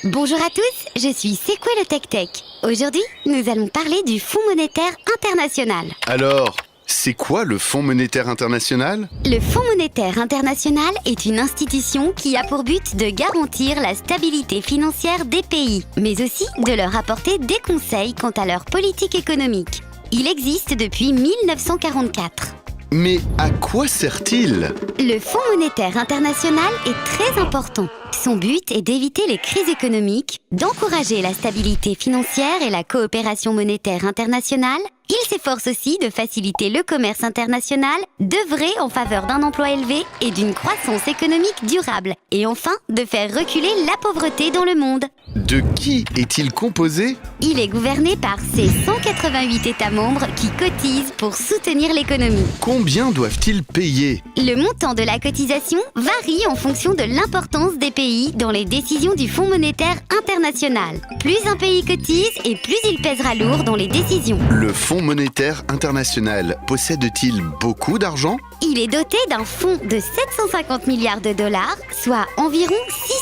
Bonjour à tous, je suis C'est quoi le Tech Tech? Aujourd'hui, nous allons parler du Fonds monétaire international. Alors, c'est quoi le Fonds monétaire international? Le Fonds monétaire international est une institution qui a pour but de garantir la stabilité financière des pays, mais aussi de leur apporter des conseils quant à leur politique économique. Il existe depuis 1944. Mais à quoi sert-il? Le Fonds monétaire international est très important. Son but est d'éviter les crises économiques, d'encourager la stabilité financière et la coopération monétaire internationale. Il s'efforce aussi de faciliter le commerce international, d'œuvrer en faveur d'un emploi élevé et d'une croissance économique durable, et enfin de faire reculer la pauvreté dans le monde. De qui est-il composé? Il est gouverné par ses 188 États membres qui cotisent pour soutenir l'économie. Combien doivent-ils payer? Le montant de la cotisation varie en fonction de l'importance des pays dans les décisions du Fonds monétaire international. Plus un pays cotise et plus il pèsera lourd dans les décisions. Le Fonds monétaire international possède-t-il beaucoup d'argent? Il est doté d'un fonds de 750 milliards de dollars, soit environ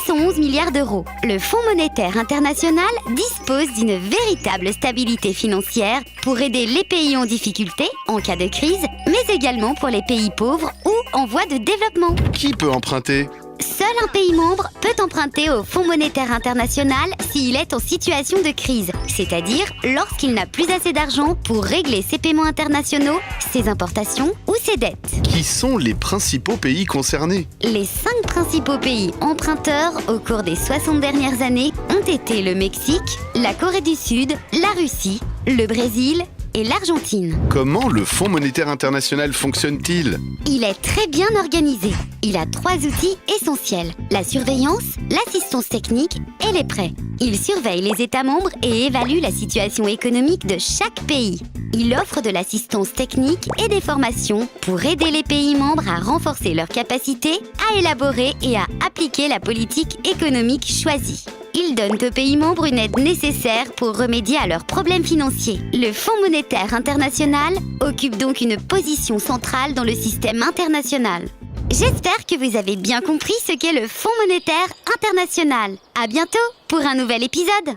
611 milliards d'euros. Le Fonds monétaire international dispose d'une véritable stabilité financière pour aider les pays en difficulté en cas de crise, mais également pour les pays pauvres ou en voie de développement. Qui peut emprunter? Seul un pays membre peut emprunter au Fonds monétaire international s'il est en situation de crise, c'est-à-dire lorsqu'il n'a plus assez d'argent pour régler ses paiements internationaux, ses importations ou ses dettes. Qui sont les principaux pays concernés? Les 5 principaux pays emprunteurs au cours des 60 dernières années ont été le Mexique, la Corée du Sud, la Russie, le Brésil et l'Argentine. Comment le Fonds monétaire international fonctionne-t-il? Il est très bien organisé. Il a 3 outils essentiels: la surveillance, l'assistance technique et les prêts. Il surveille les États membres et évalue la situation économique de chaque pays. Il offre de l'assistance technique et des formations pour aider les pays membres à renforcer leur capacité à élaborer et à appliquer la politique économique choisie. Il donne aux pays membres une aide nécessaire pour remédier à leurs problèmes financiers. Le Fonds monétaire international occupe donc une position centrale dans le système international. J'espère que vous avez bien compris ce qu'est le Fonds monétaire international. À bientôt pour un nouvel épisode.